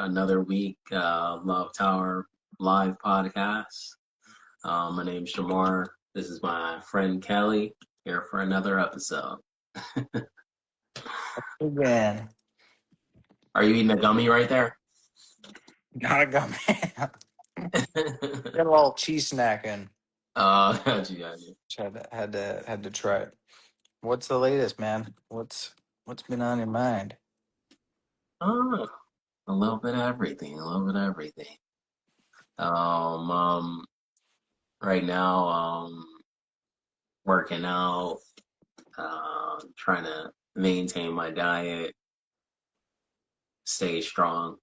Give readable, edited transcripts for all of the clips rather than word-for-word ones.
another week Love Tower live podcast. My name's Shamar. This is my friend Kelly here for another episode. Again, Are you eating a gummy right there? gotta go, man. Get a little cheese snacking. Got you. Had to try it. What's the latest, man? What's been on your mind? Oh, a little bit of everything. A little bit of everything. Um, um, right now, working out, trying to maintain my diet, stay strong,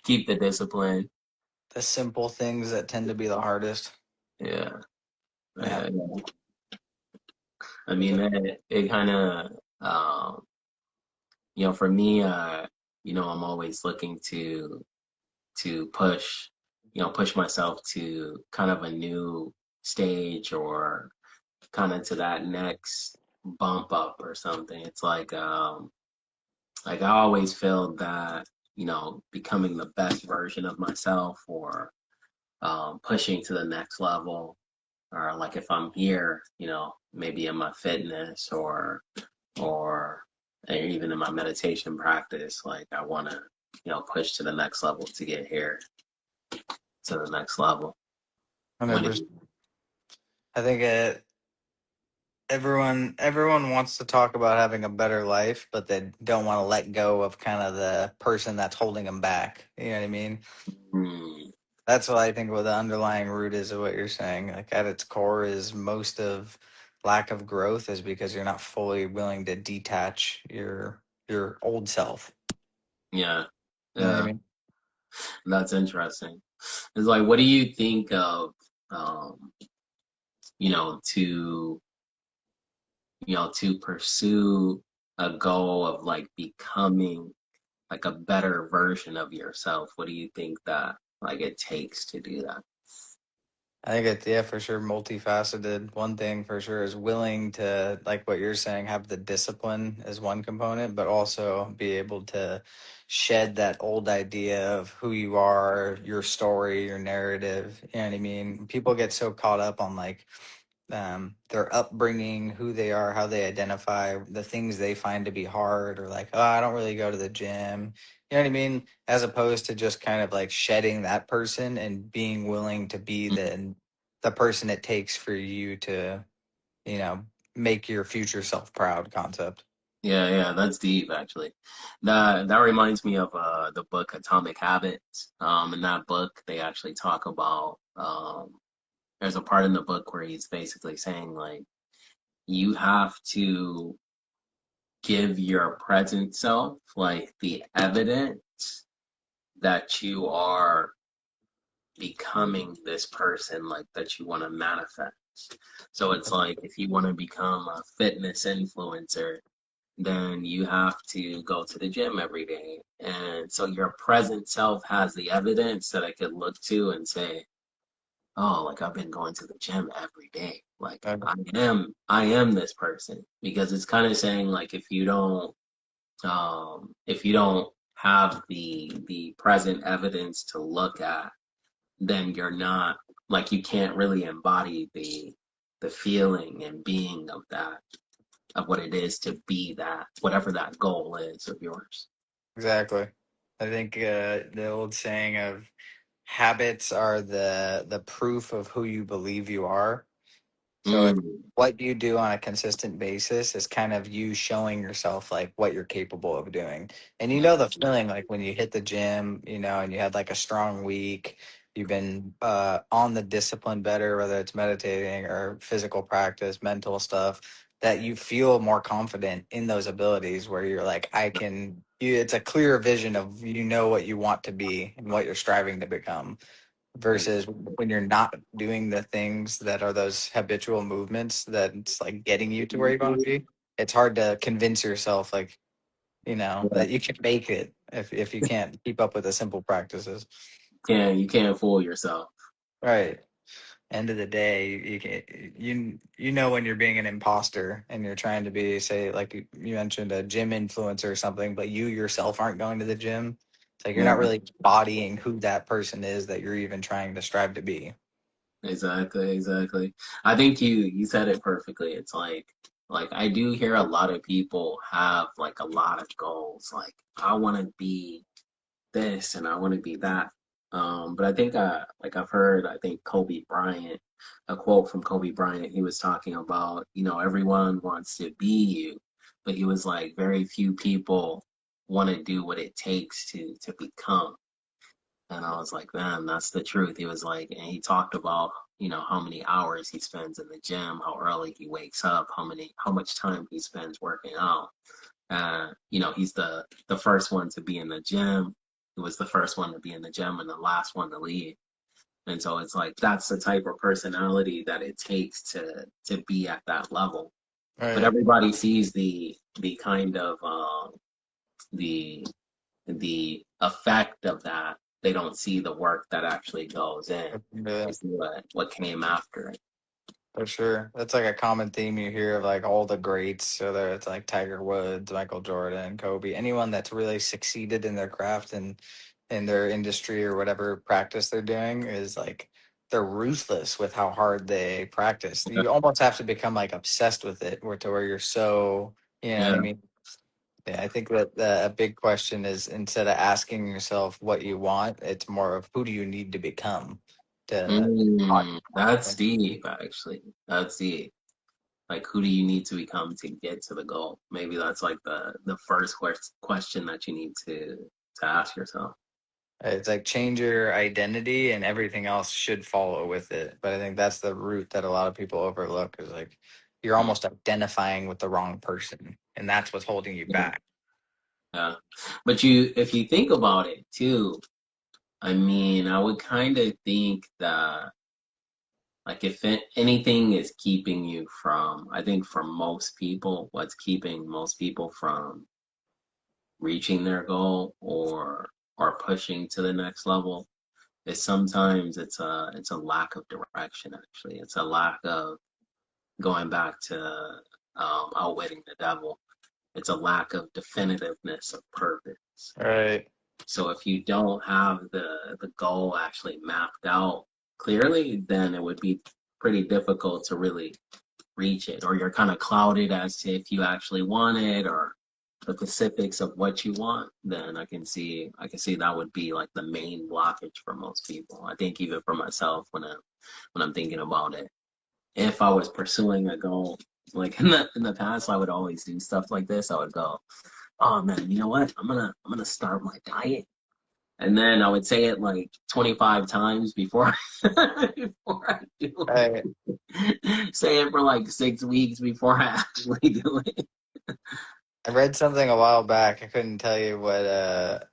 keep the discipline. The simple things that tend to be the hardest. Yeah. Yeah. Uh, I mean, it kind of, for me, I'm always looking to push myself to kind of a new stage or kind of to that next bump up or something. It's like I always feel that, becoming the best version of myself or pushing to the next level, or like if I'm here, maybe in my fitness or even in my meditation practice, like I want to, push to the next level to get here to the next level. What do 100%. you, I think everyone wants to talk about having a better life, but they don't want to let go of kind of the person that's holding them back. You know what I mean? hmm, That's what I think what the underlying root is of what you're saying. Like at its core is most of lack of growth is because you're not fully willing to detach your old self. yeah, You know what I yeah, mean? that's interesting. It's like, what do you think of, um, you know, to, to pursue a goal of like becoming like a better version of yourself? What do you think that like it takes to do that? I think it's yeah for sure multifaceted. One thing for sure is willing to like what you're saying, have the discipline as one component, but also be able to shed that old idea of who you are, your story, your narrative. You know what I mean? People get so caught up on like their upbringing, who they are, how they identify, the things they find to be hard, or like, oh, I don't really go to the gym. You know what I mean? As opposed to just kind of like shedding that person and being willing to be the person it takes for you to, you know, make your future self proud concept. Yeah, that's deep actually. That reminds me of the book Atomic Habits. In that book they actually talk about there's a part in the book where he's basically saying like you have to give your present self like the evidence that you are becoming this person like that you want to manifest. So it's like if you want to become a fitness influencer, then you have to go to the gym every day. And so your present self has the evidence that I could look to and say, oh, like I've been going to the gym every day. Like Okay. I am this person. Because it's kind of saying like if you don't have the present evidence to look at, then you're not like you can't really embody the feeling and being of that of what it is to be that whatever that goal is of yours. Exactly. I think the old saying of habits are the proof of who you believe you are. So it's Mm, what you do on a consistent basis is kind of you showing yourself like what you're capable of doing. And you know the feeling like when you hit the gym, you know, and you had like a strong week, you've been on the discipline better, whether it's meditating or physical practice, mental stuff, that you feel more confident in those abilities where you're like, it's a clear vision of you know what you want to be and what you're striving to become versus when you're not doing the things that are those habitual movements that's like getting you to where you want to be. It's hard to convince yourself like, you know, that you can make it if you can't keep up with the simple practices. you can't fool yourself. Right. end of the day, you can you know when you're being an imposter and you're trying to be, say, like you mentioned, a gym influencer or something, but you yourself aren't going to the gym. It's like you're Yeah, not really embodying who that person is that you're even trying to strive to be. exactly, exactly. I think you said it perfectly. It's like I do hear a lot of people have like a lot of goals. Like I want to be this and I want to be that. But I think like I've heard I think Kobe Bryant, a quote from Kobe Bryant, he was talking about, everyone wants to be you, but he was like very few people want to do what it takes to become. And I was like, man, that's the truth. He was like, and he talked about, how many hours he spends in the gym, how early he wakes up, how much time he spends working out. He's the first one to be in the gym. He was the first one to be in the gym and the last one to leave. And so it's like that's the type of personality that it takes to be at that level. But Right. everybody sees the kind of the the effect of that. They don't see the work that actually goes in. They Yeah. see what came after it. For sure. That's like a common theme you hear of like all the greats, whether it's like Tiger Woods, Michael Jordan, Kobe, anyone that's really succeeded in their craft and in their industry or whatever practice they're doing is like they're ruthless with how hard they practice. You almost have to become like obsessed with it where to where you're so, you know what I Yeah. mean? Yeah, I think that a big question is instead of asking yourself what you want, it's more of who do you need to become to. That's deep, actually. That's deep. Like, who do you need to become to get to the goal? Maybe that's like the first question that you need to ask yourself. It's like change your identity and everything else should follow with it. But I think that's the root that a lot of people overlook is like you're Mm, almost identifying with the wrong person. And that's what's holding you yeah, back. yeah. But if you think about it too, I mean, I would kind of think that like if anything is keeping you from, I think for most people, what's keeping most people from reaching their goal or pushing to the next level is sometimes it's a lack of direction. Actually, it's a lack of going back to outwitting the devil. It's a lack of definitiveness of purpose. Right. So if you don't have the goal actually mapped out clearly, then it would be pretty difficult to really reach it, or you're kind of clouded as to if you actually want it or the specifics of what you want. Then I can see that would be like the main blockage for most people. I think even for myself when I'm thinking about it, if I was pursuing a goal, like in the past, I would always do stuff like this. I would go, "Oh man, you know what? I'm gonna start my diet," and then I would say it like 25 times before before I do Right. it. Say it for like 6 weeks before I actually do it. I read something a while back. I couldn't tell you what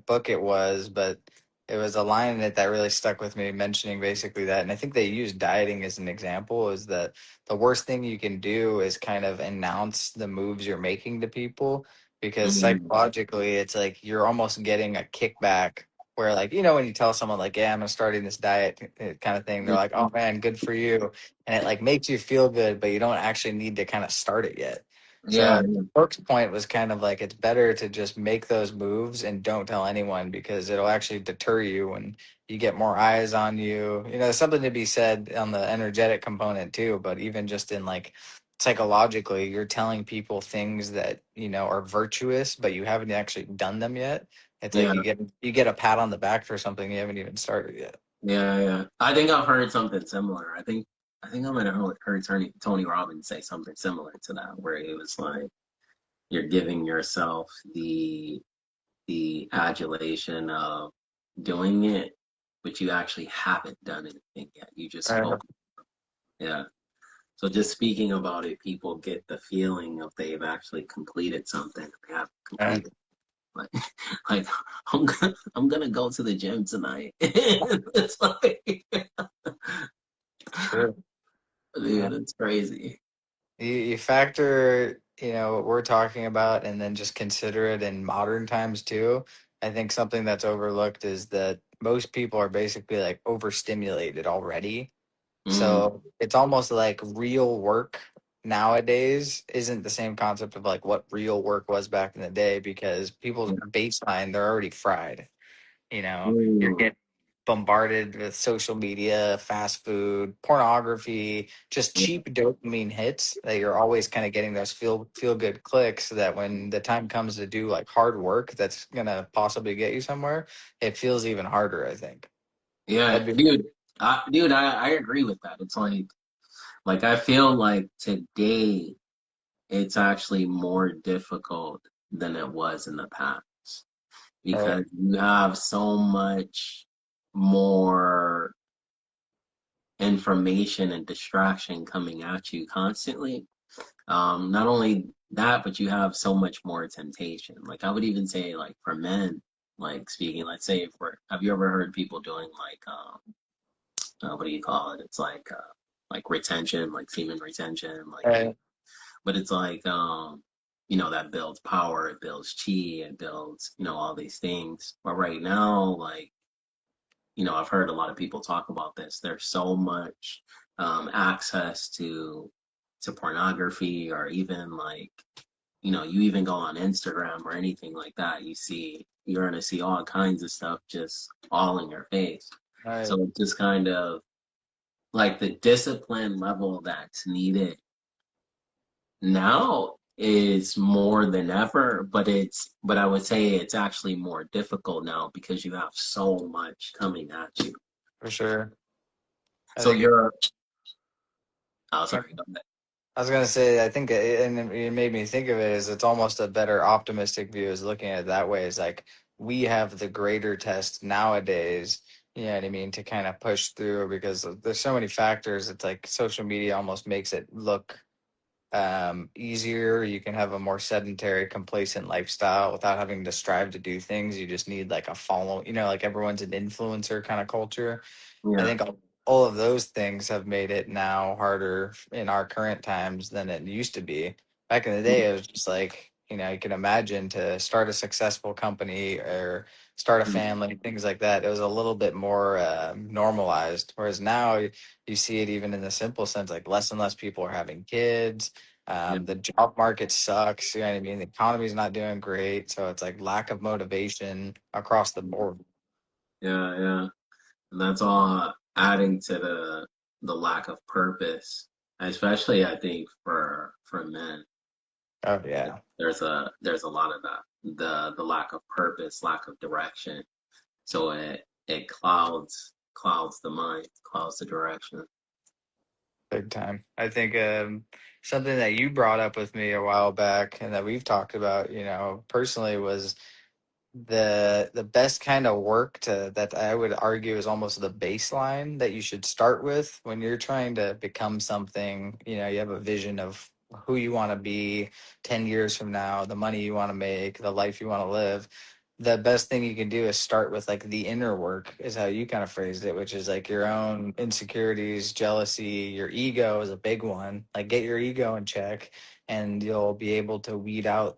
book it was, but it was a line in it that really stuck with me, mentioning basically that. And I think they use dieting as an example is that the worst thing you can do is kind of announce the moves you're making to people because Mm, psychologically it's like you're almost getting a kickback where like, when you tell someone like, yeah, I'm starting this diet kind of thing, they're like, oh man, good for you. And it like makes you feel good, but you don't actually need to kind of start it yet. yeah, So Brooks' point was kind of like it's better to just make those moves and don't tell anyone because it'll actually deter you when you get more eyes on you. There's something to be said on the energetic component too, but even just in like psychologically, you're telling people things that, are virtuous, but you haven't actually done them yet. It's like yeah, you get a pat on the back for something you haven't even started yet. yeah. I think I've heard something similar. I think I might have heard Tony Robbins say something similar to that, where he was like, "You're giving yourself the adulation of doing it, but you actually haven't done anything yet. You just Right. spoke." Yeah. So just speaking about it, people get the feeling of they've actually completed something they haven't Right. completed. Like, like I'm gonna go to the gym tonight. It's like, True. dude, it's crazy. You factor, what we're talking about and then just consider it in modern times too. I think something that's overlooked is that most people are basically like overstimulated already. Mm, So it's almost like real work nowadays isn't the same concept of like what real work was back in the day because people's yeah. baseline, they're already fried. You're Mm, getting bombarded with social media, fast food, pornography, just yeah. cheap dopamine hits that you're always kind of getting those feel good clicks that when the time comes to do like hard work that's gonna possibly get you somewhere, it feels even harder, I think. Yeah, That'd be dude. I agree with that. It's like I feel like today it's actually more difficult than it was in the past right. because you have so much more information and distraction coming at you constantly. Not only that, but you have so much more temptation. Like I would even say, like for men, like speaking, let's say for have you ever heard people doing like what do you call it? It's like retention, like semen retention, like Right. but it's like you know that builds power, it builds chi, it builds all these things. But right now, like I've heard a lot of people talk about this. There's so much access to pornography, or even like you even go on Instagram or anything like that, you're gonna see all kinds of stuff just all in your face. Right. So it's just kind of like the discipline level that's needed now is more than ever, but I would say it's actually more difficult now because you have so much coming at you. For sure. I So think it, you're oh sorry, go ahead. I was gonna say, I think, and it made me think of it as it's almost a better optimistic view is looking at it that way. Is like we have the greater test nowadays. You know what I mean? To kind of push through because there's so many factors. It's like social media almost makes it look easier. You can have a more sedentary, complacent lifestyle without having to strive to do things. You just need like a follow. Like everyone's an influencer kind of culture. I Yeah. think all of those things have made it now harder in our current times than it used to be. Back in the day, it was just like, you can imagine to start a successful company or start a family, things like that. It was a little bit more normalized. Whereas now you see it even in the simple sense, like less and less people are having kids. Yeah. The job market sucks. You know what I mean? The economy's not doing great. So it's like lack of motivation across the board. Yeah, yeah. And that's all adding to the lack of purpose, especially I think for men. Oh, yeah. There's a lot of that. The lack of purpose, lack of direction. So it clouds the mind, clouds the direction. Big time. I think something that you brought up with me a while back and that we've talked about, personally was the best kind of work to that I would argue is almost the baseline that you should start with when you're trying to become something. You have a vision of who you want to be 10 years from now, the money you want to make, the life you want to live. The best thing you can do is start with like the inner work is how you kind of phrased it, which is like your own insecurities, jealousy, your ego is a big one. Like get your ego in check and you'll be able to weed out,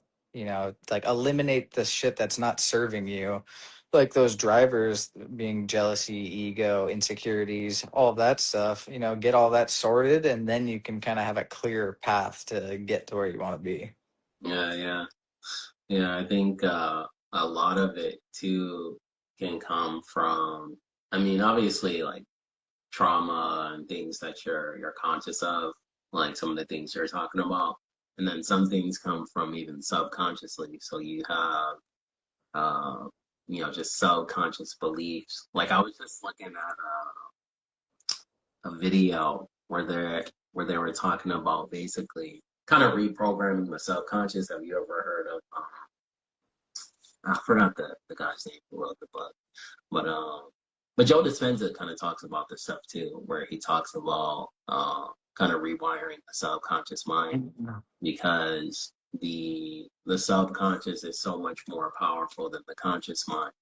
like eliminate the shit that's not serving you, like those drivers being jealousy, ego, insecurities, all of that stuff. Get all that sorted and then you can kind of have a clear path to get to where you want to be. Yeah, yeah. Yeah, I think a lot of it too can come from, I mean, obviously like trauma and things that you're conscious of, like some of the things you're talking about. And then some things come from even subconsciously. So you have uh just subconscious beliefs. Like I was just looking at a video where they were talking about basically kind of reprogramming the subconscious. Have you ever heard of I forgot the guy's name who wrote the book. But Joe Dispenza kind of talks about this stuff too, where he talks about kind of rewiring the subconscious mind because the subconscious is so much more powerful than the conscious mind.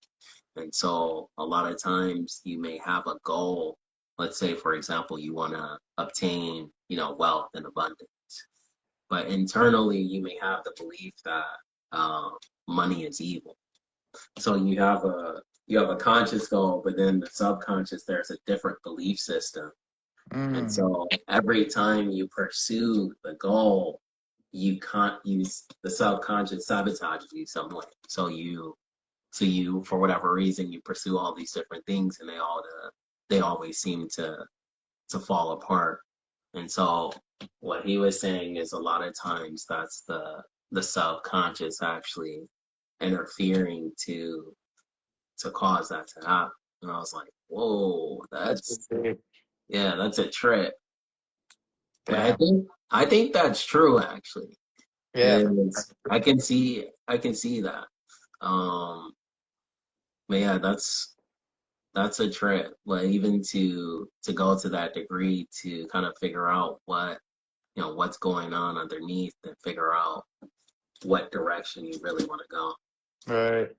And so a lot of times you may have a goal. Let's say, for example, you want to obtain, wealth and abundance. But internally, you may have the belief that money is evil. So you have a conscious goal, but then the subconscious, there's a different belief system. And Mm, so every time you pursue the goal, you can't use the subconscious sabotages you some way. So you, for whatever reason, you pursue all these different things, and they always seem to fall apart. And so what he was saying is a lot of times that's the subconscious actually interfering to cause that to happen. And I was like, whoa, that's pretty deep. yeah, that's a trip. But Yeah. I think that's true actually. Yeah. Is I can see that. Um, but yeah, that's a trip. But even to go to that degree to kind of figure out what what's going on underneath and figure out what direction you really want to go. Right.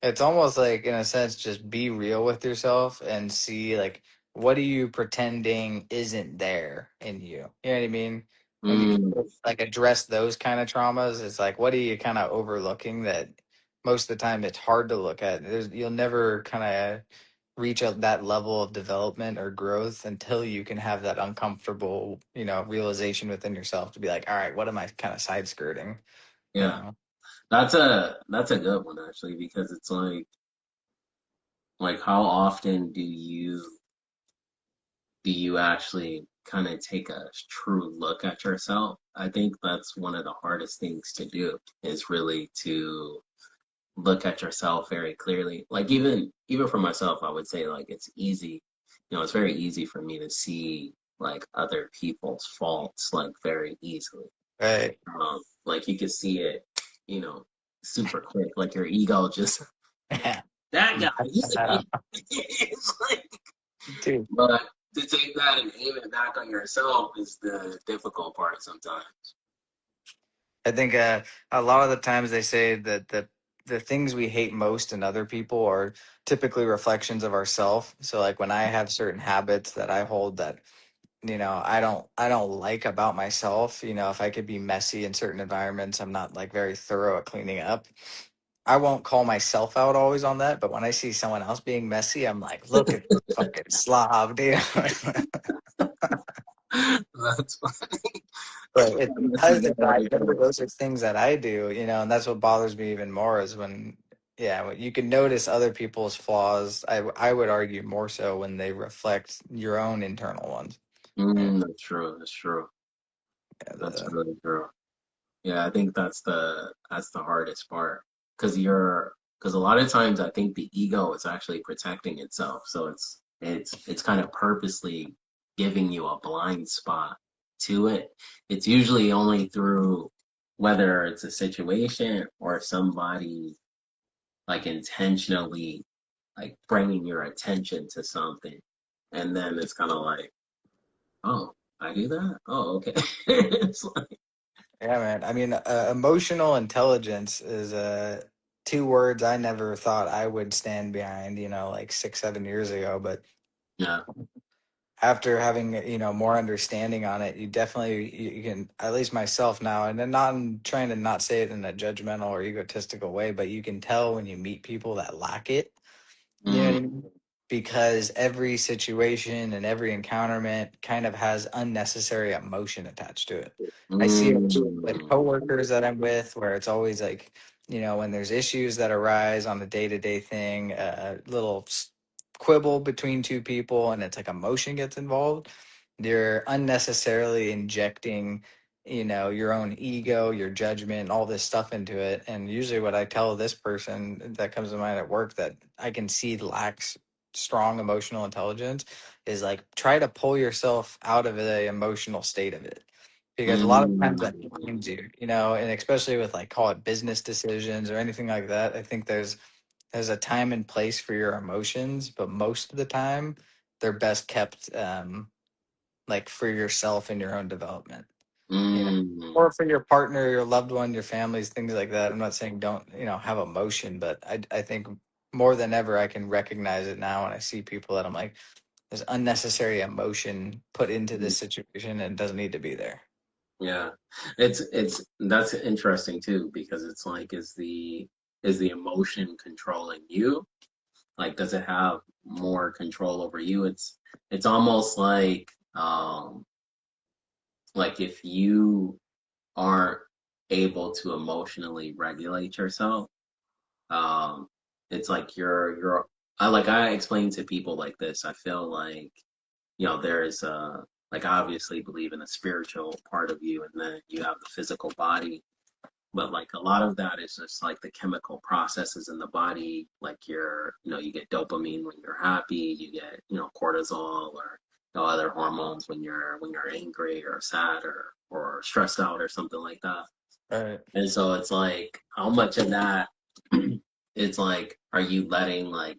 It's almost like, in a sense, just be real with yourself and see, like, what are you pretending isn't there in you? You know what I mean? When you Mm, like address those kind of traumas, it's like, what are you kind of overlooking that most of the time it's hard to look at? You'll never kind of reach that level of development or growth until you can have that uncomfortable, realization within yourself to be like, all right, what am I kind of side skirting? You yeah, know? that's a good one actually because it's like how often do you actually kind of take a true look at yourself? I think that's one of the hardest things to do is really to look at yourself very clearly. Like even for myself, I would say like it's easy, it's very easy for me to see like other people's faults like very easily. Right. Like you can see it, you know, super quick. Like your ego just Yeah. that guy. It's like, Dude, but to take that and aim it back on yourself is the difficult part sometimes. I think a lot of the times they say that the things we hate most in other people are typically reflections of ourself. So like when I have certain habits that I hold that I don't like about myself, if I could be messy in certain environments, I'm not like very thorough at cleaning up. I won't call myself out always on that, but when I see someone else being messy, I'm like, look at this fucking slob, dude. That's funny. But it's This is because I very know true. those are things that I do, and that's what bothers me even more is when, yeah, when you can notice other people's flaws. I would argue more so when they reflect your own internal ones. Yeah, That's true. That's true. yeah, That's really true. Yeah, I think that's the hardest part because a lot of times I think the ego is actually protecting itself, so it's kind of purposely giving you a blind spot to it. It's usually only through whether it's a situation or somebody like intentionally like bringing your attention to something, and then it's kind of like, oh, I do that. Oh, okay. It's like, yeah, man. I mean, emotional intelligence is two words I never thought I would stand behind, like 6, 7 years ago, but yeah. after having more understanding on it, you definitely you can, at least myself now, and then not, I'm trying to not say it in a judgmental or egotistical way, but you can tell when you meet people that lack it. You know what I Mm, mean? Because every situation and every encounterment kind of has unnecessary emotion attached to it. I see it with mm. coworkers that I'm with, where it's always like, when there's issues that arise on a day-to-day thing, a little quibble between two people, and it's like emotion gets involved. You're unnecessarily injecting, your own ego, your judgment, all this stuff into it. And usually, what I tell this person that comes to mind at work that I can see lacks strong emotional intelligence is like try to pull yourself out of the emotional state of it. Because a lot of times that Mm, blinds you, and especially with like call it business decisions or anything like that, I think there's a time and place for your emotions, but most of the time they're best kept like for yourself and your own development, you know, mm, or for your partner, your loved one, your families, things like that. I'm not saying don't, have emotion, but I think more than ever I can recognize it now when I see people that I'm like, there's unnecessary emotion put into mm. this situation and it doesn't need to be there. Yeah, it's that's interesting too because it's like is the emotion controlling you Like, does it have more control over you? It's almost like if you aren't able to emotionally regulate yourself, um, it's like I explain to people like this. I feel like, there's like, I obviously believe in a spiritual part of you, and then you have the physical body. But like, a lot of that is just like the chemical processes in the body. Like, you get dopamine when you're happy, you get, cortisol, or other hormones when you're angry or sad, or stressed out or something like that. Right. And so it's like, how much of that it's like, are you letting like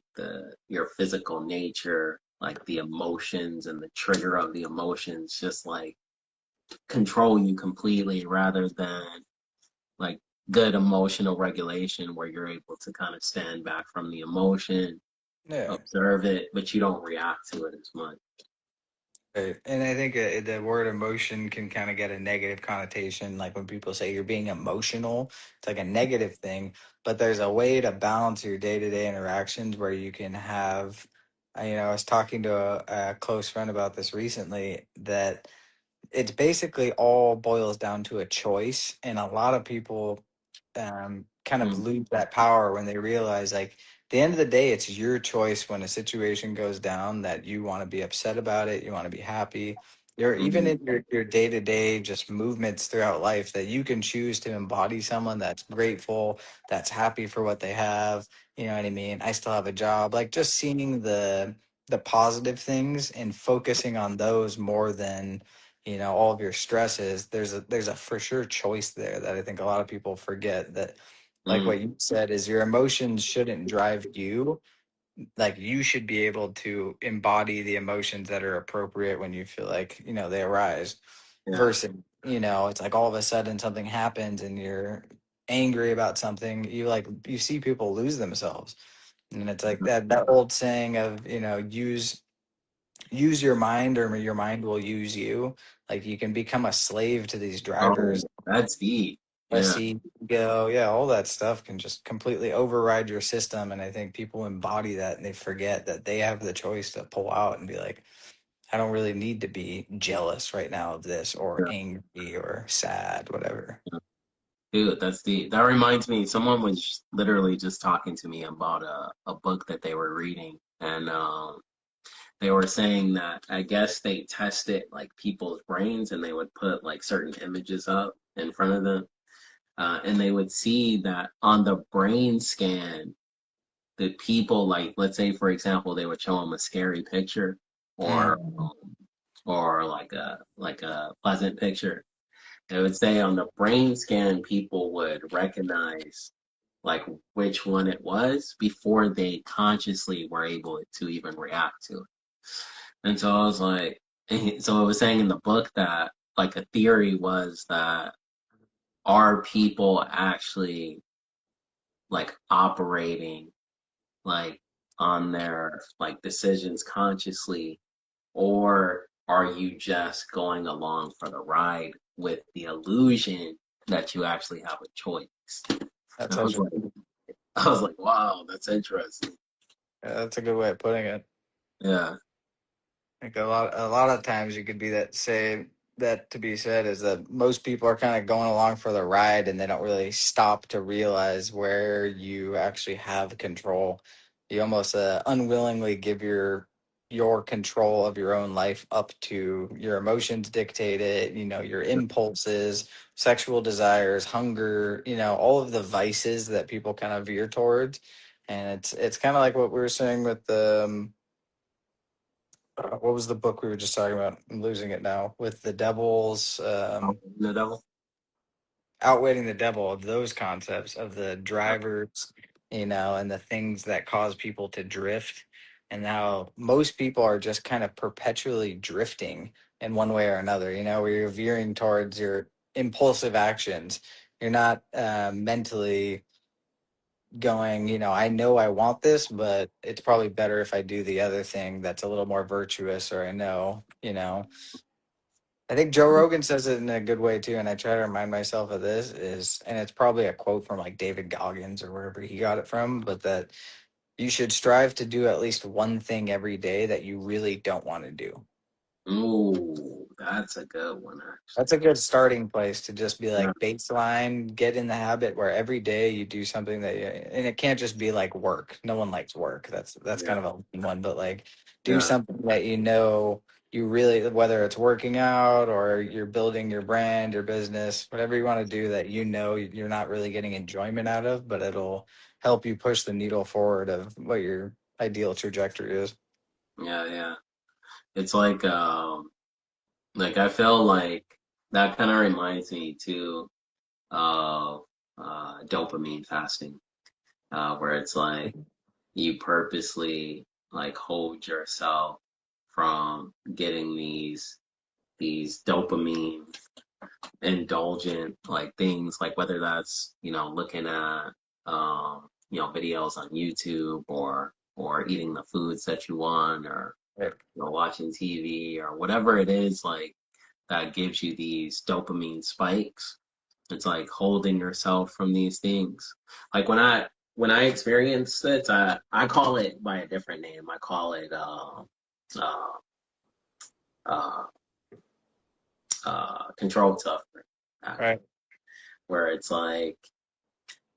your physical nature, like the emotions and the trigger of the emotions, just like control you completely, rather than like good emotional regulation where you're able to kind of stand back from the emotion, Yeah. observe it, but you don't react to it as much. Right. And I think the word emotion can kind of get a negative connotation. Like when people say you're being emotional, it's like a negative thing. But there's a way to balance your day to day interactions where you can have, I was talking to a close friend about this recently, that it's basically all boils down to a choice. And a lot of people kind of Mm, lose that power when they realize, like, the end of the day, it's your choice when a situation goes down, that you want to be upset about it, you want to be happy. You're even mm, in your day to day just movements throughout life, that you can choose to embody someone that's grateful, that's happy for what they have. You know what I mean? I still have a job. Like, just seeing the positive things and focusing on those more than all of your stresses. There's a for sure choice there that I think a lot of people forget, that like mm, what you said is your emotions shouldn't drive you. Like, you should be able to embody the emotions that are appropriate when you feel like they arise, yeah. versus it's like all of a sudden something happens and you're angry about something. You see people lose themselves, and it's like that old saying of use your mind, or your mind will use you. Like, you can become a slave to these Oh, drivers. that's deep. Yeah. See, go, yeah, all that stuff can just completely override your system. And I think people embody that and they forget that they have the choice to pull out and be like, I don't really need to be jealous right now of this, or Yeah. angry, or sad, whatever. Dude, that's deep. That reminds me, someone was literally just talking to me about a book that they were reading, and they were saying that I guess they tested like people's brains, and they would put like certain images up in front of them, and they would see that on the brain scan, the people, like, let's say for example, they would show them a scary picture, or Mm. like a pleasant picture. They would say on the brain scan, people would recognize like which one it was before they consciously were able to even react to it. And so I was like, so it was saying in the book that like a theory was that, are people actually like operating like on their like decisions consciously, or are you just going along for the ride with the illusion that you actually have a choice? That's I such was a like, I was like, wow, that's interesting. that's a good way of putting it. Yeah. Like, a lot of times you could be that say that to be said is that most people are kind of going along for the ride, and they don't really stop to realize where you actually have control. You almost unwillingly give your control of your own life up to your emotions dictate it, your impulses, sexual desires, hunger, all of the vices that people kind of veer towards. And it's kind of like what we were saying with the what was the book we were just talking about? I'm losing it now. With the devils, The devil. outwitting the devil, of those concepts of the drivers, and the things that cause people to drift, and how most people are just kind of perpetually drifting in one way or another. Where you're veering towards your impulsive actions. You're not mentally going, I know I want this, but it's probably better if I do the other thing that's a little more virtuous, or I know. I think Joe Rogan says it in a good way too, and I try to remind myself of this and it's probably a quote from like David Goggins or wherever he got it from, but that you should strive to do at least one thing every day that you really don't want to do. Ooh, that's a good one, That's actually. a good starting place to just be Yeah, like baseline, get in the habit where every day you do something that and it can't just be like work. No one likes work. That's yeah, kind of a lame one, but like do yeah, something that you know you really, whether it's working out or you're building your brand, your business, whatever you want to do that you know you're not really getting enjoyment out of, but it'll help you push the needle forward of what your ideal trajectory is. yeah, yeah. It's like I feel like that kind of reminds me too of dopamine fasting, where it's like you purposely like hold yourself from getting these dopamine indulgent like things, like whether that's looking at videos on YouTube, or eating the foods that you want, or Right. watching TV, or whatever it is like that gives you these dopamine spikes. It's like holding yourself from these things. Like when I experience it, I call it by a different name. I call it uh, uh, controlled suffering, actually, Right. where it's like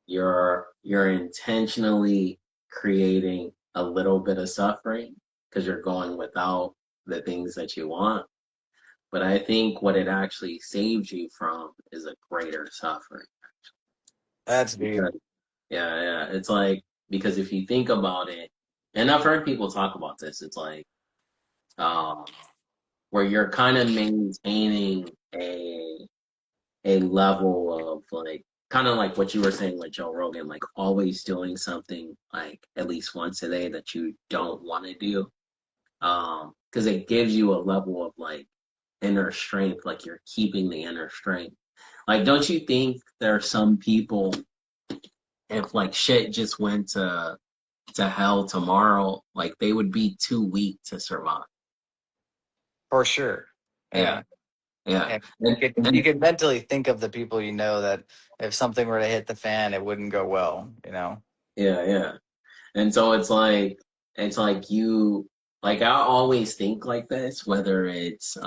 you're intentionally creating a little bit of suffering because you're going without the things that you want. But I think what it actually saves you from is a greater suffering. That's deep. Because, yeah, yeah. It's like, because if you think about it, and I've heard people talk about this, it's like, um, where you're kind of maintaining a level of like, kind of like what you were saying with Joe Rogan, like always doing something like at least once a day that you don't want to do. Because it gives you a level of like inner strength, like you're keeping the inner strength. Like, don't you think there are some people, if like shit just went to hell tomorrow, like they would be too weak to survive? For sure. Yeah, Yeah. yeah, Yeah, you and could mentally think of the people you know that if something were to hit the fan, it wouldn't go well, you know? yeah, yeah. And so it's like you, like I always think like this, whether it's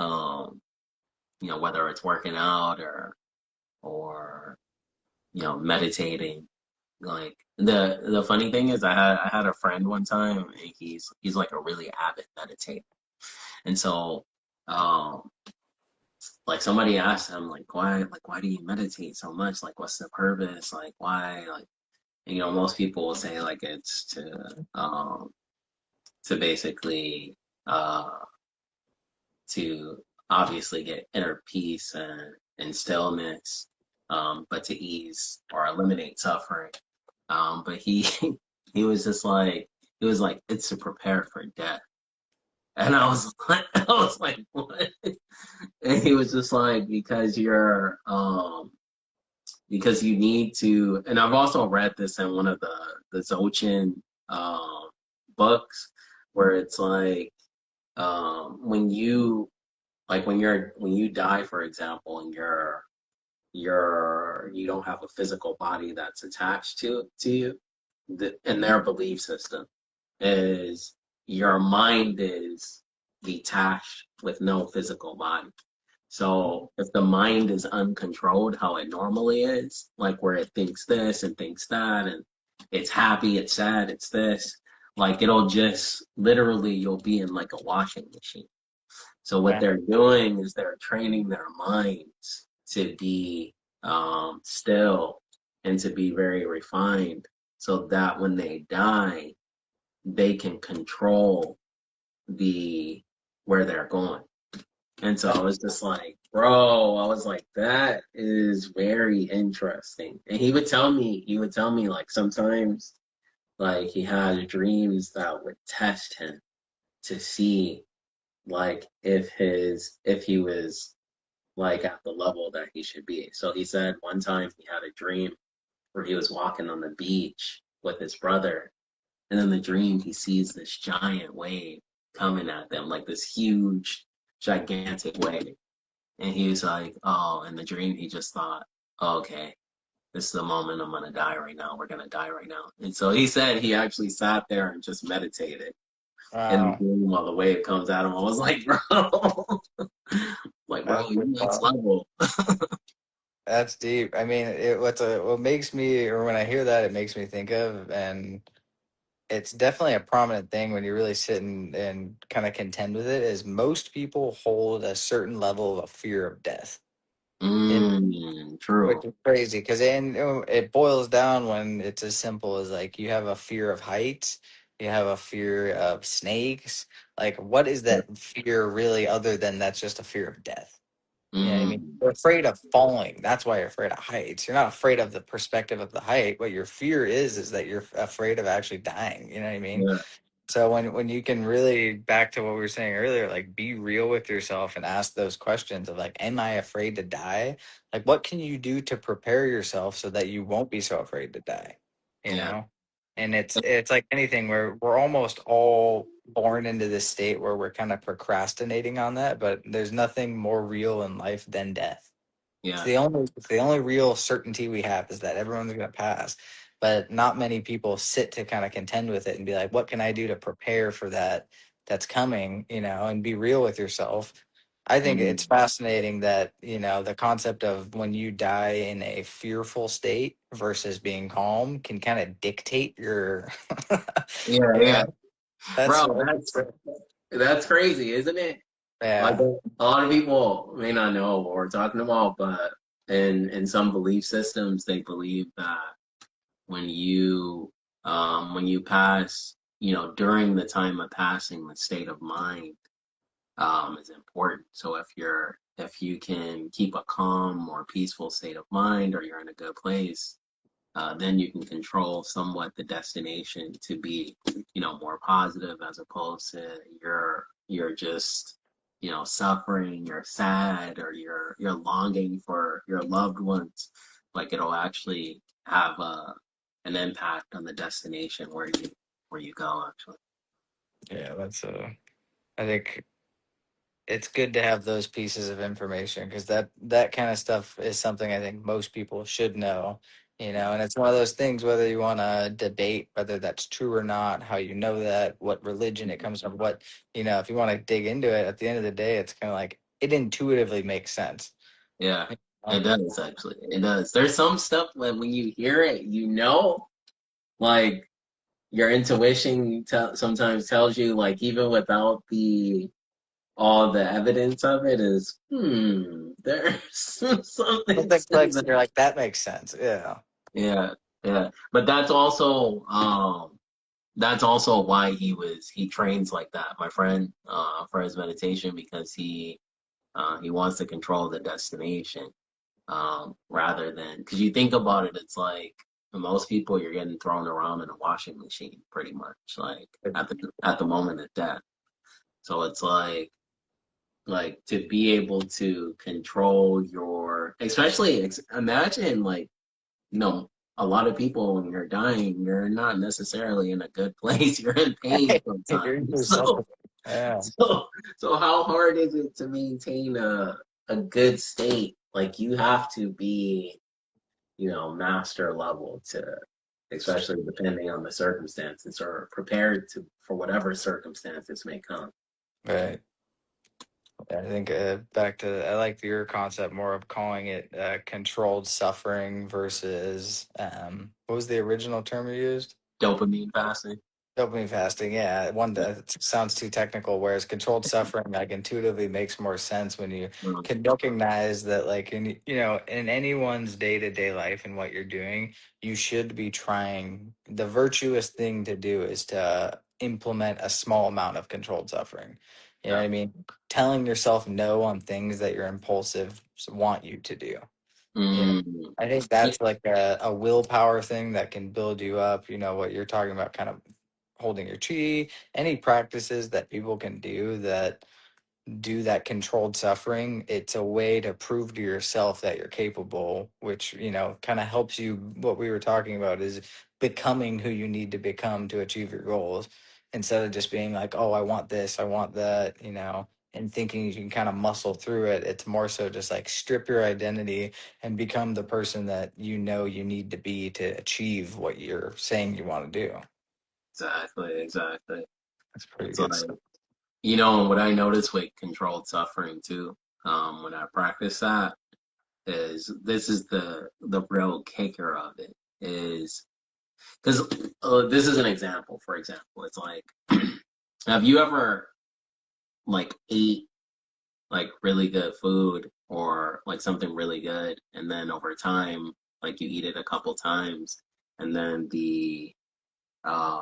whether it's working out, or meditating. Like the funny thing is, I had a friend one time, and he's like a really avid meditator. And so um like somebody asked him, like why do you meditate so much? Like what's the purpose? Like why? Like, most people will say like it's to basically uh to obviously get inner peace and stillness, but to ease or eliminate suffering. But he he was just like, it's to prepare for death. And I was like, what? And he was just like, because you need to. And I've also read this in one of the Dzogchen um books, where it's like, when you die, for example, and you don't have a physical body that's attached to you, in their belief system is your mind is detached with no physical body. So if the mind is uncontrolled, how it normally is, like where it thinks this and thinks that, and it's happy, it's sad, it's this, like it'll just literally, you'll be in like a washing machine. So what Okay. they're doing is they're training their minds to be still, and to be very refined, so that when they die, they can control the where they're going. And so I was just like, bro, I was like, that is very interesting. And he would tell me like sometimes, like he had dreams that would test him to see like if he was like at the level that he should be. So he said one time he had a dream where he was walking on the beach with his brother, and in the dream he sees this giant wave coming at them, like this huge, gigantic wave. And he was like, oh, in the dream he just thought, oh, okay, this is the moment I'm gonna die right now. We're gonna die right now. And so he said he actually sat there and just meditated in the Wow. dream while the wave comes at him. I was like, bro, like, bro, That's you next wow. level. That's deep. I mean, what makes me, or when I hear that, it makes me think of, and it's definitely a prominent thing when you really sit and kind of contend with it, is most people hold a certain level of a fear of death. Which True. is crazy because it boils down when it's as simple as like you have a fear of heights, you have a fear of snakes. Like, what is that fear really other than that's just a fear of death? You know what I mean? Mm, You're afraid of falling. That's why you're afraid of heights. You're not afraid of the perspective of the height. What your fear is that you're afraid of actually dying. You know what I mean? yeah, So when you can really, back to what we were saying earlier, like be real with yourself and ask those questions of like, am I afraid to die? Like, what can you do to prepare yourself so that you won't be so afraid to die? You yeah, know? And it's like anything where we're almost all born into this state where we're kind of procrastinating on that, but there's nothing more real in life than death. yeah, It's the only real certainty we have is that everyone's going to pass. But not many people sit to kind of contend with it and be like, what can I do to prepare for that that's coming, and be real with yourself. I think it's mm, fascinating that, the concept of when you die in a fearful state versus being calm can kind of dictate your, yeah, you yeah, know, that's, bro. That's crazy, isn't it? Like yeah. a lot of people may not know what we're talking about, but in some belief systems, they believe that when you pass, during the time of passing, the state of mind is important. So if you can keep a calm or peaceful state of mind, or you're in a good place, then you can control somewhat the destination to be, more positive, as opposed to you're just, suffering, you're sad, or you're longing for your loved ones. Like it'll actually have an impact on the destination where you go, actually. Yeah, I think it's good to have those pieces of information because that kind of stuff is something I think most people should know, and it's one of those things, whether you want to debate whether that's true or not, how you know that, what religion it comes from, if you want to dig into it, at the end of the day, it's kind of like it intuitively makes sense. Yeah, You it know? does actually. It does. There's some stuff when you hear it, like your intuition sometimes tells you, like even without the all the evidence of it, is there's something Something to clicks and you're that. like, that makes sense. Yeah. Yeah, yeah. But that's also why he trains like that. My friend, for his meditation, because he wants to control the destination, rather than, because you think about it, it's like for most people you're getting thrown around in a washing machine pretty much, like at the moment of death. So it's like to be able to control your, especially imagine, like, a lot of people when you're dying, you're not necessarily in a good place. You're in pain You're sometimes. just suffering. Yeah. So so how hard is it to maintain a good state? Like you have to be, master level to, especially depending on the circumstances, or prepared to for whatever circumstances may come. Right. I think back to I like your concept more of calling it controlled suffering versus what was the original term you used? Dopamine fasting. Dopamine fasting. Yeah, one that sounds too technical. Whereas controlled suffering, like intuitively makes more sense when you Um, can recognize that, like in anyone's day to day life and what you're doing, you should be trying. The virtuous thing to do is to implement a small amount of controlled suffering. You know what yeah. I mean? Telling yourself no on things that your impulsive want you to do. Mm. I think that's like a willpower thing that can build you up. What you're talking about, kind of holding your chi, any practices that people can do that controlled suffering. It's a way to prove to yourself that you're capable, which, kind of helps you. What we were talking about is becoming who you need to become to achieve your goals instead of just being like, oh, I want this, I want that. and thinking you can kind of muscle through it. It's more so just like strip your identity and become the person that you know you need to be to achieve what you're saying you want to do. Exactly, exactly. That's pretty It's good like, stuff. what I notice with controlled suffering too, when I practice that, is this is the real kicker of it is because this is an example. For example, it's like, have you ever like ate like really good food or like something really good, and then over time, like you eat it a couple times, and then uh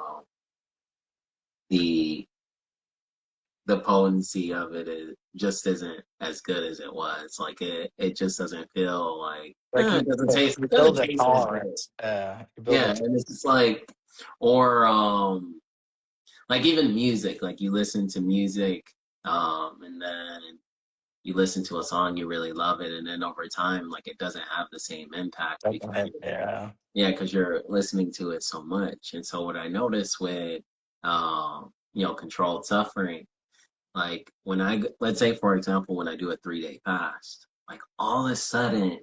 the the potency of it is just isn't as good as it was. Like it just doesn't feel like Like it doesn't taste you it doesn't build a taste as good. tolerance. You build Yeah, a and it's just like or like even music, like you listen to music, and then you listen to a song, you really love it, and then over time, like it doesn't have the same impact because yeah. yeah, because you're listening to it so much. And so what I noticed with controlled suffering, like when let's say for example, when I do a 3-day fast, like all of a sudden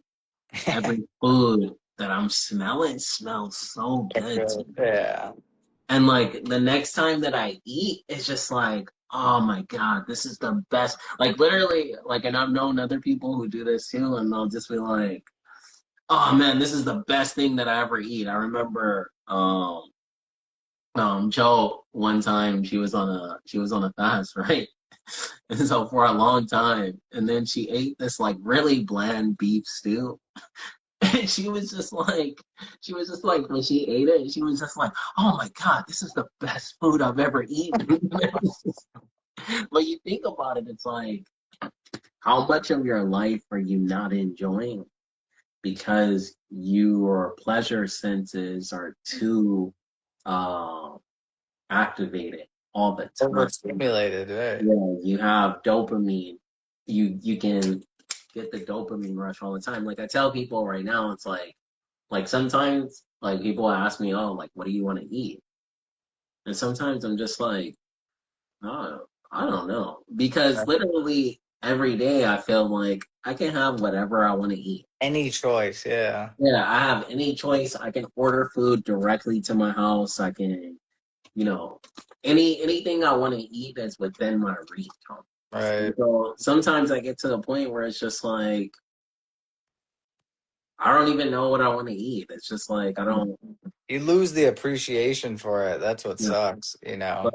every food that I'm smelling smells so good to me. Yeah. And like the next time that I eat, it's just like, oh my God, this is the best. Like literally, like, and I've known other people who do this too, and they'll just be like, oh man, this is the best thing that I ever eat. I remember Joe one time she was on a fast, right? And so for a long time, and then she ate this like really bland beef stew. And she was just like, when she ate it, she was just like, oh my God, this is the best food I've ever eaten. When you think about it, it's like, how much of your life are you not enjoying because your pleasure senses are too uh, activated all the time? Overstimulated, right? Yeah, you have dopamine. You can get the dopamine rush all the time. Like I tell people right now, it's like sometimes like people ask me, oh, like what do you want to eat? And sometimes I'm just like, oh, I don't know. Because literally every day I feel like I can have whatever I want to eat. Any choice, yeah. Yeah, I have any choice. I can order food directly to my house. I can, you know, anything I want to eat that's within my reach. And Right. so sometimes I get to the point where it's just like I don't even know what I want to eat. It's just like I don't. You lose the appreciation for it. That's what You know, sucks, you but, know.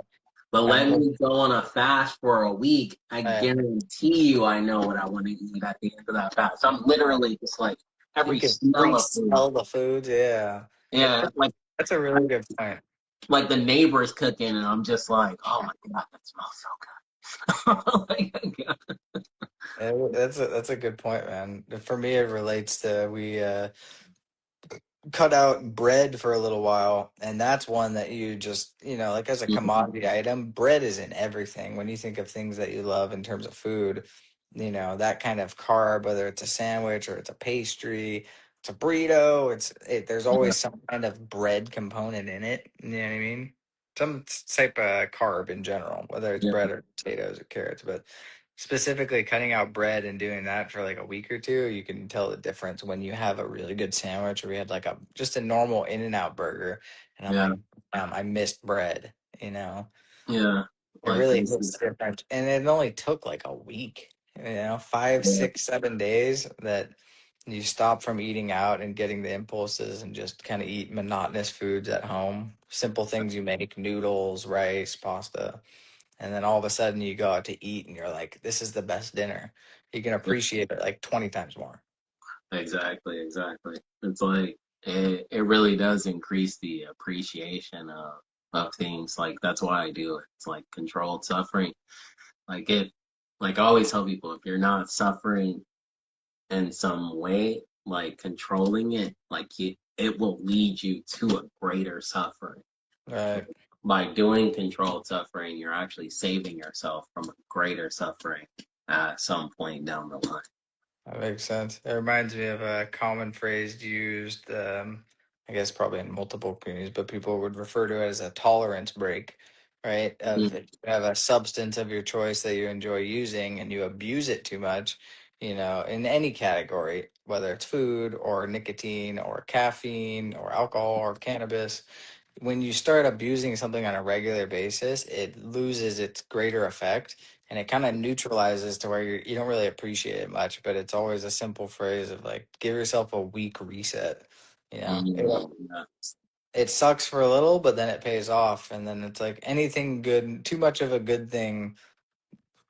but I let mean, me go on a fast for a week. I guarantee you, I know what I want to eat at the end of that fast. I'm literally just like you every can smell of food. pre-smell the foods, yeah. Yeah, That's a really good point. like the neighbors cooking, and I'm just like, oh my God, that smells so good. Like, Yeah, that's a good point, man. For me, it relates to we cut out bread for a little while, and that's one that you just, like as a commodity item, bread is in everything. When you think of things that you love in terms of food, that kind of carb, whether it's a sandwich or it's a pastry, it's a burrito, there's yeah, always some kind of bread component in it. You know what I mean? Some type of carb in general, whether it's yeah, bread or potatoes or carrots, but specifically cutting out bread and doing that for like a week or two, you can tell the difference when you have a really good sandwich or we had like just a normal In-N-Out burger, and I'm yeah, like, I missed bread. yeah. It Like really this hits is different, and it only took like a week. 5, yeah, 6, 7 days that you stop from eating out and getting the impulses and just kind of eat monotonous foods at home. Simple things you make: noodles, rice, pasta. And then all of a sudden you go out to eat and you're like, this is the best dinner. You can appreciate it like 20 times more. exactly, exactly. It's like it really does increase the appreciation of things. Like that's why I do it. It's like controlled suffering. Like like I always tell people, if you're not suffering in some way, like controlling it, it will lead you to a greater suffering. Right. By doing controlled suffering, you're actually saving yourself from a greater suffering at some point down the line. That makes sense. It reminds me of a common phrase used, I guess probably in multiple communities, but people would refer to it as a tolerance break. right? Of if you have a substance of your choice that you enjoy using and you abuse it too much, in any category, whether it's food or nicotine or caffeine or alcohol or cannabis, when you start abusing something on a regular basis, it loses its greater effect and it kind of neutralizes to where you don't really appreciate it much. But it's always a simple phrase of like, give yourself a week reset. Yeah, It sucks for a little, but then it pays off. And then it's like anything good, too much of a good thing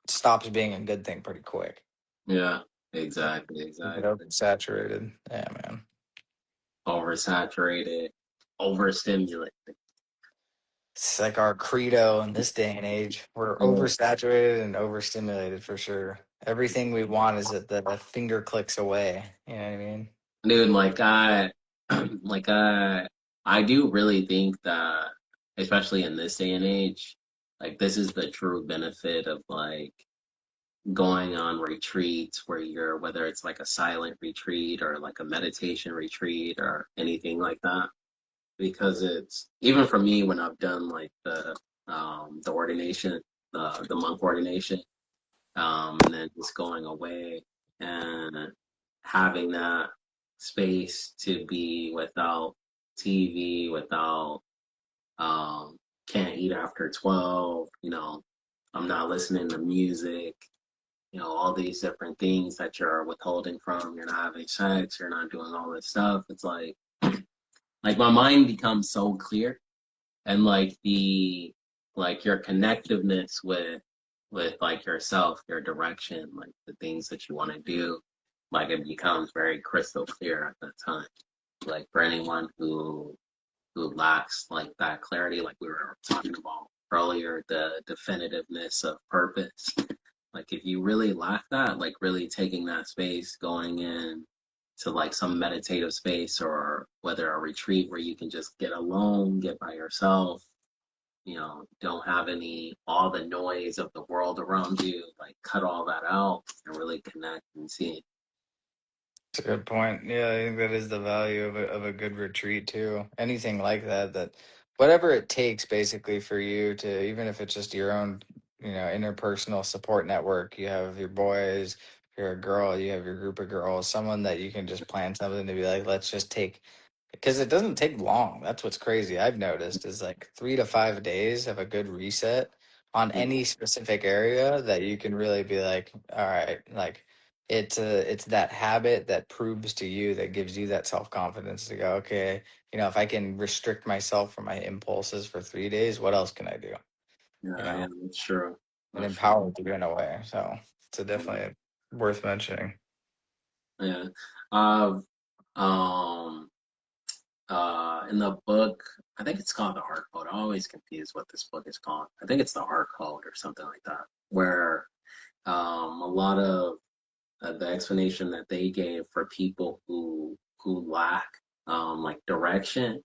stops being a good thing pretty quick. yeah, exactly, You get exactly. oversaturated. Yeah, man. Oversaturated, overstimulated. It's like our credo in this day and age. We're Yeah. oversaturated and overstimulated for sure. Everything we want is at the finger clicks away. You know what I mean? Dude, like I do really think that, especially in this day and age, like this is the true benefit of like going on retreats where you're, whether it's like a silent retreat or like a meditation retreat or anything like that. Because it's even for me when I've done like the ordination, the monk ordination, and then just going away and having that space to be without TV, without um, can't eat after 12, I'm not listening to music, all these different things that you're withholding from, you're not having sex, you're not doing all this stuff. It's like my mind becomes so clear and like your connectiveness with like yourself, your direction, like the things that you want to do, like it becomes very crystal clear at that time. Like for anyone who lacks like that clarity, like we were talking about earlier, the definitiveness of purpose. Like if you really lack that, like really taking that space, going in to like some meditative space or whether a retreat where you can just get alone, get by yourself, don't have all the noise of the world around you, like cut all that out and really connect and see. That's a good point. Yeah, I think that is the value of a good retreat too. Anything like that, whatever it takes basically for you to, even if it's just your own, interpersonal support network, you have your boys, if you're a girl, you have your group of girls, someone that you can just plan something to be like, let's just take, because it doesn't take long. That's what's crazy. I've noticed is like 3 to 5 days of a good reset on Yeah, any specific area that you can really be like, all right, like it's that habit that proves to you that gives you that self-confidence to go, okay, if I can restrict myself from my impulses for 3 days, what else can I do? You yeah, know, yeah, that's true. it That's true. empowers you in a way. So it's a definitely worth mentioning. Yeah. Uh, um, in the book, I think it's called The Heart Code. I always confuse what this book is called. I think it's The Heart Code or something like that, where a lot of the explanation that they gave for people who lack like direction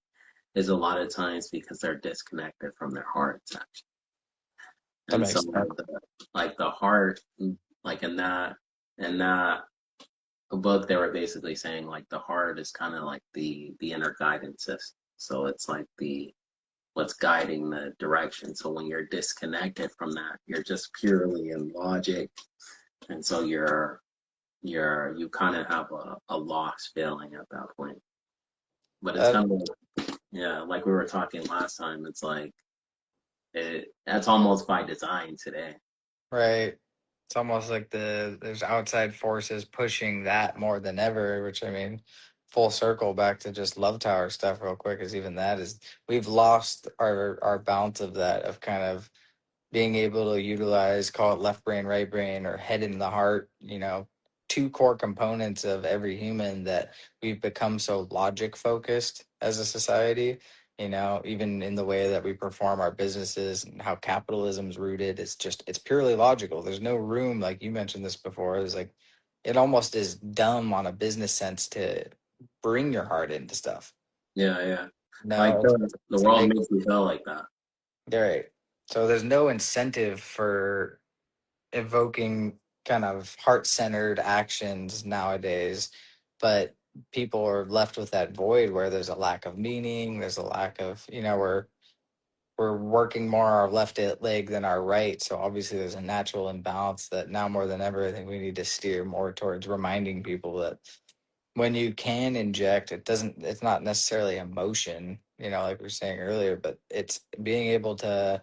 is a lot of times because they're disconnected from their hearts actually. That And so makes sense. like the heart, like in that book they were basically saying like the heart is kind of like the inner guidance system. So it's like the what's guiding the direction. So when you're disconnected from that, you're just purely in logic. And so you kind of have a lost feeling at that point. But it's That kind of yeah, like we were talking last time, it's like that's almost by design today. right. It's almost like there's outside forces pushing that more than ever, which I mean, full circle back to just love tower stuff real quick, is even that is we've lost our balance of that of kind of being able to utilize, call it left brain, right brain, or head in the heart, two core components of every human that we've become so logic focused as a society, even in the way that we perform our businesses and how capitalism is rooted. It's purely logical. There's no room, like you mentioned this before, it's like, it almost is dumb on a business sense to bring your heart into stuff. Yeah, yeah. Like No, the it's world make makes you feel like that. right. So there's no incentive for evoking kind of heart-centered actions nowadays, but people are left with that void where there's a lack of meaning, there's a lack of, where we're working more our left leg than our right. So obviously there's a natural imbalance that now more than ever, I think we need to steer more towards reminding people that when you can inject, it's not necessarily emotion, like we were saying earlier, but it's being able to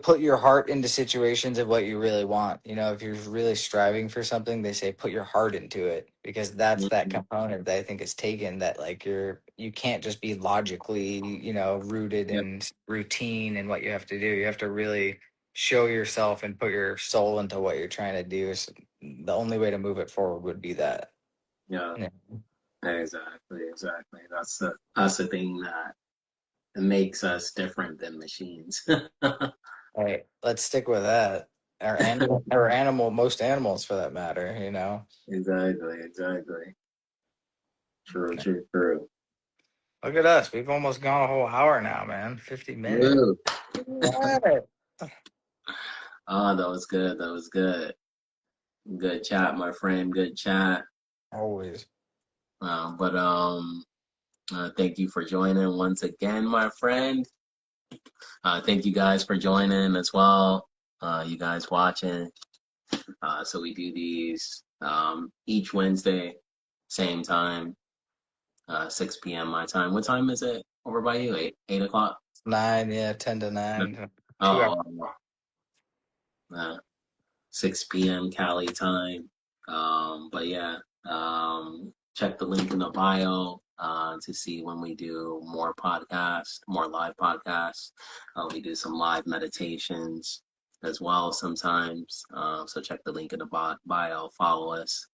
put your heart into situations of what you really want. If you're really striving for something, they say put your heart into it, because that's that Mhm. component that I think is taken, that like you can't just be logically, rooted Yep. in routine and what you have to do. You have to really show yourself and put your soul into what you're trying to do. So the only way to move it forward would be that. Yeah. Yeah. Exactly. Exactly. That's the thing that makes us different than machines. All right, let's stick with that. Most animals for that matter. Exactly. Exactly. True. True. True. Look at us. We've almost gone a whole hour now, man. 50 minutes. Woo. Yeah. Oh, that was good. That was good. Good chat, my friend. Good chat. Always. But thank you for joining once again, my friend. Thank you guys for joining as well. You guys watching. So we do these each Wednesday, same time, 6 p.m. my time. What time is it over by you? 8 o'clock? 9, yeah, 10 to 9. 2 hours. Oh, uh, 6 p.m. Cali time. But yeah, check the link in the bio to see when we do more podcasts, more live podcasts. We do some live meditations as well sometimes. So check the link in the bio, follow us,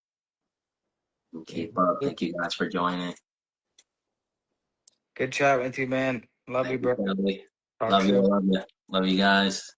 and keep up. Thank you guys for joining. Good chat with you, man. Love you, Thank you, bro. family. Talk Love you. soon. Love you. Love you guys.